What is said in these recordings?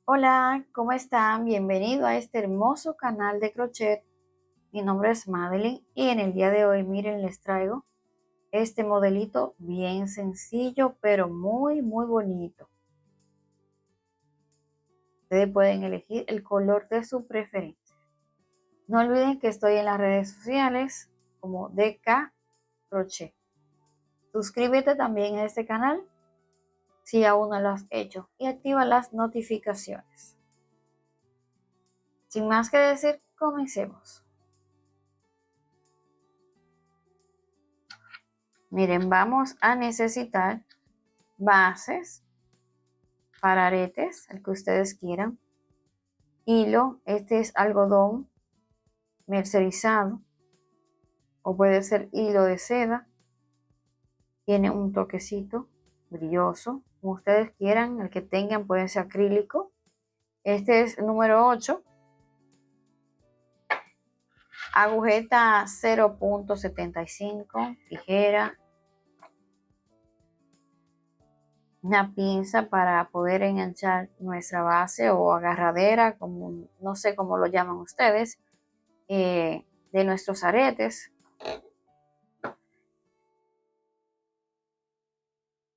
Hola, ¿cómo están? Bienvenido a este hermoso canal de crochet. Mi nombre es Madeline y en el día de hoy, miren, les traigo este modelito bien sencillo, pero muy bonito. Ustedes pueden elegir el color de su preferencia. No olviden que estoy en las redes sociales como DK Crochet. Suscríbete también a este canal si aún no lo has hecho y activa las notificaciones. Sin más que decir, comencemos. Miren, vamos a necesitar bases para aretes, el que ustedes quieran. Hilo, este es algodón mercerizado o puede ser hilo de seda. Tiene un toquecito brilloso, como ustedes quieran, el que tengan puede ser acrílico. Este es número 8, agujeta 0.75, tijera, una pinza para poder enganchar nuestra base o agarradera, como no sé cómo lo llaman ustedes, de nuestros aretes.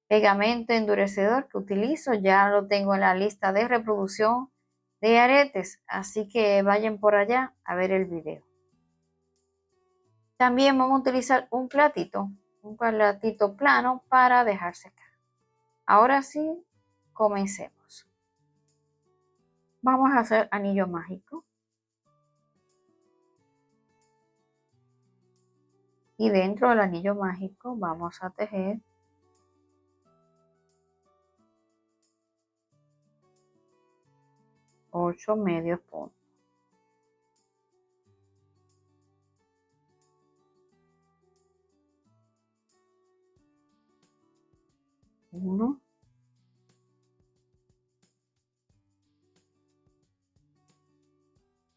Pegamento endurecedor que utilizo, ya lo tengo en la lista de reproducción de aretes, así que vayan por allá a ver el video. También vamos a utilizar un platito plano para dejar secar. Ahora sí, comencemos. Vamos a hacer anillo mágico. Y dentro del anillo mágico vamos a tejer 8 medios puntos. 1,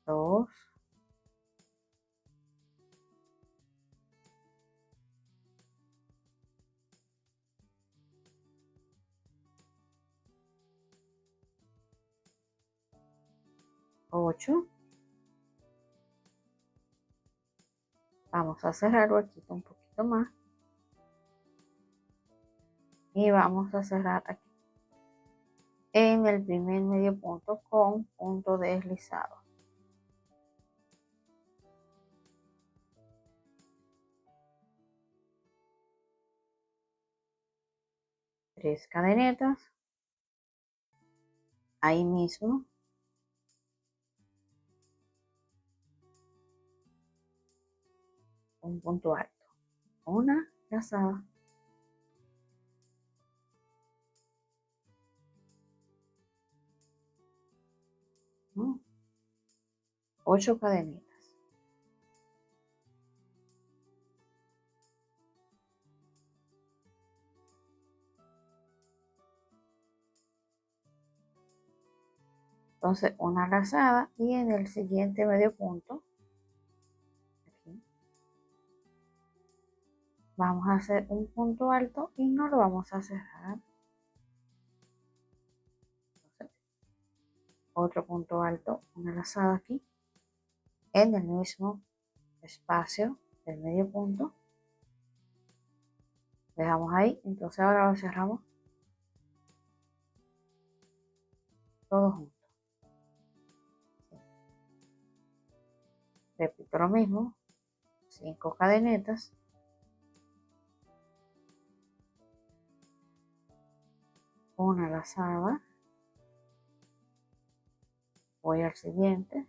2, 8. Vamos a cerrar aquí un poquito más. Y vamos a cerrar aquí en el primer medio punto con punto deslizado. Tres cadenetas. Ahí mismo. Un punto alto. Una lazada. 8 cadenitas. Entonces una lazada y en el siguiente medio punto aquí, vamos a hacer un punto alto y no lo vamos a cerrar. Entonces, otro punto alto, una lazada aquí en el mismo espacio del medio punto. Dejamos ahí, entonces ahora lo cerramos todo junto. Repito lo mismo, 5 cadenetas. Una lazada. Voy al siguiente.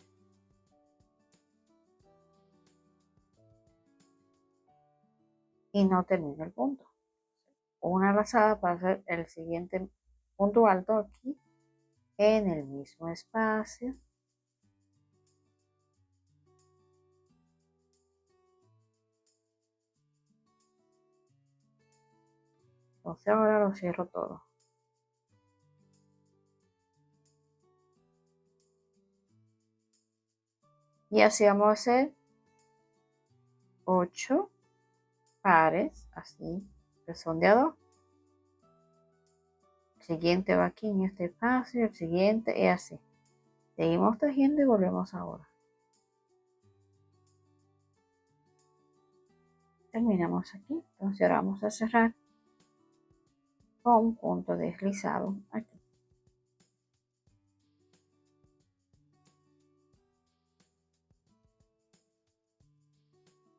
Y no termino el punto. Una lazada para hacer el siguiente punto alto aquí en el mismo espacio. Entonces ahora lo cierro todo. Y así vamos a hacer 8 pares, así, que son de a 2. siguiente va aquí en este espacio, el siguiente es así. Seguimos tejiendo y volvemos ahora. Terminamos aquí, entonces ahora vamos a cerrar con un punto deslizado aquí.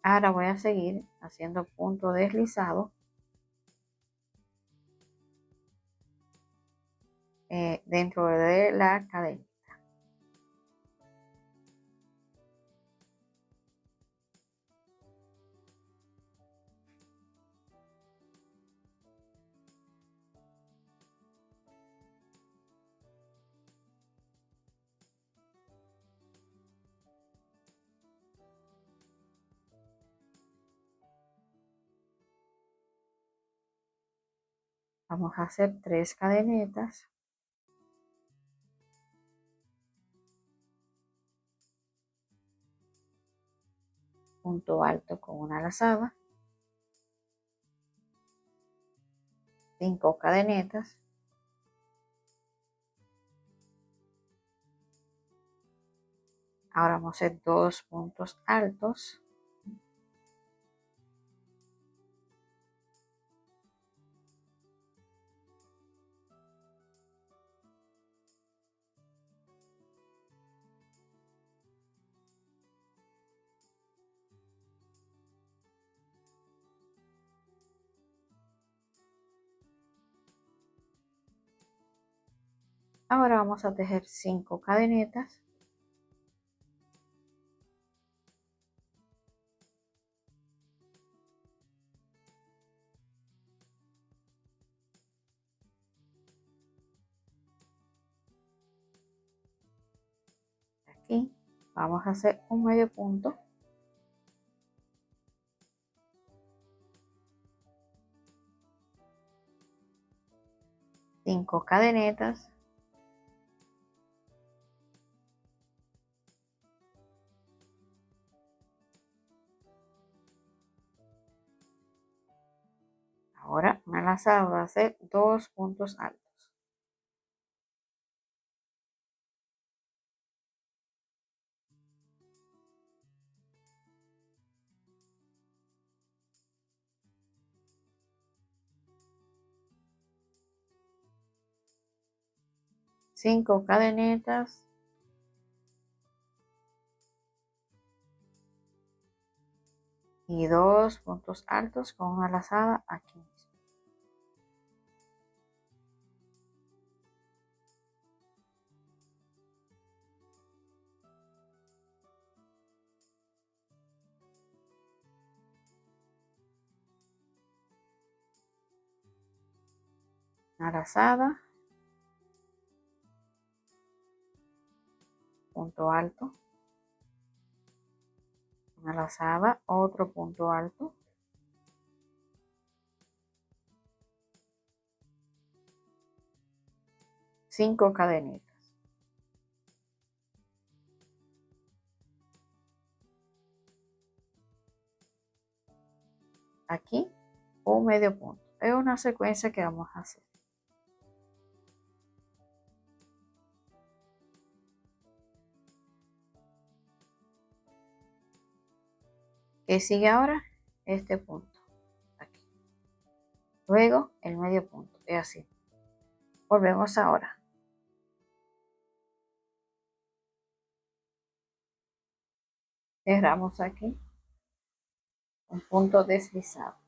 Ahora voy a seguir haciendo punto deslizado dentro de la cadena. Vamos a hacer 3 cadenetas. Punto alto con una lazada. 5 cadenetas. Ahora vamos a hacer 2 puntos altos. Ahora vamos a tejer 5 cadenetas. Aquí vamos a hacer un medio punto. Cinco cadenetas. Ahora una lazada va a hacer 2 puntos altos. Cinco cadenetas. Y 2 puntos altos con una lazada aquí. Una lazada, punto alto, una lazada, otro punto alto, 5 cadenetas. Aquí un medio punto. Es una secuencia que vamos a hacer. ¿Qué sigue ahora? Este punto. Aquí. Luego el medio punto. Es así. Volvemos ahora. Cerramos aquí. Un punto deslizado.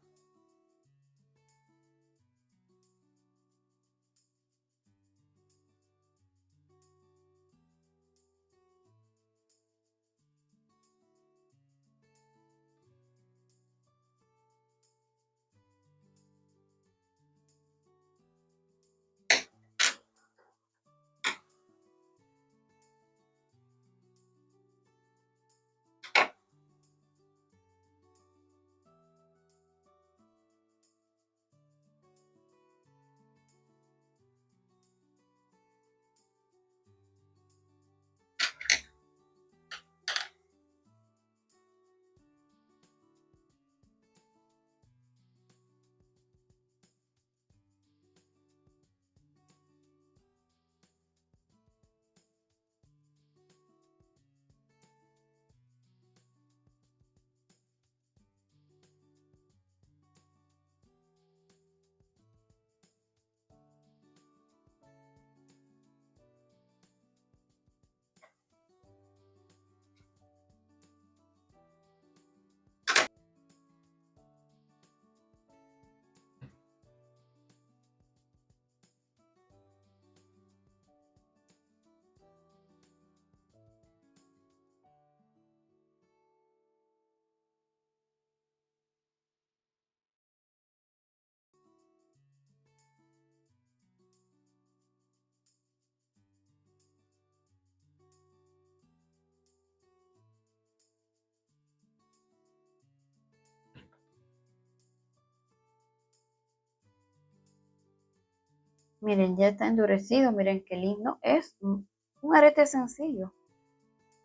Miren, ya está endurecido. Miren qué lindo. Es un arete sencillo,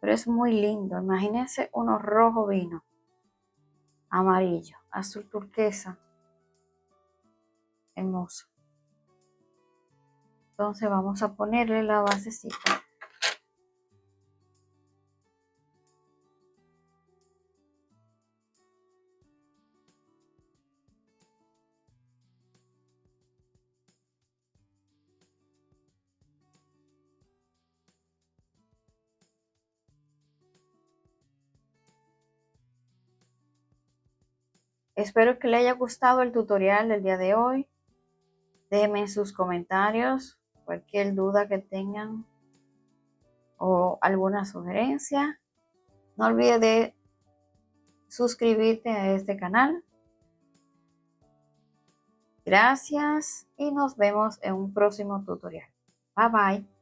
pero es muy lindo. Imagínense uno rojo vino, amarillo, azul turquesa. Hermoso. Entonces vamos a ponerle la basecita. Espero que le haya gustado el tutorial del día de hoy. Déjenme en sus comentarios cualquier duda que tengan o alguna sugerencia. No olvides de suscribirte a este canal. Gracias y nos vemos en un próximo tutorial. Bye bye.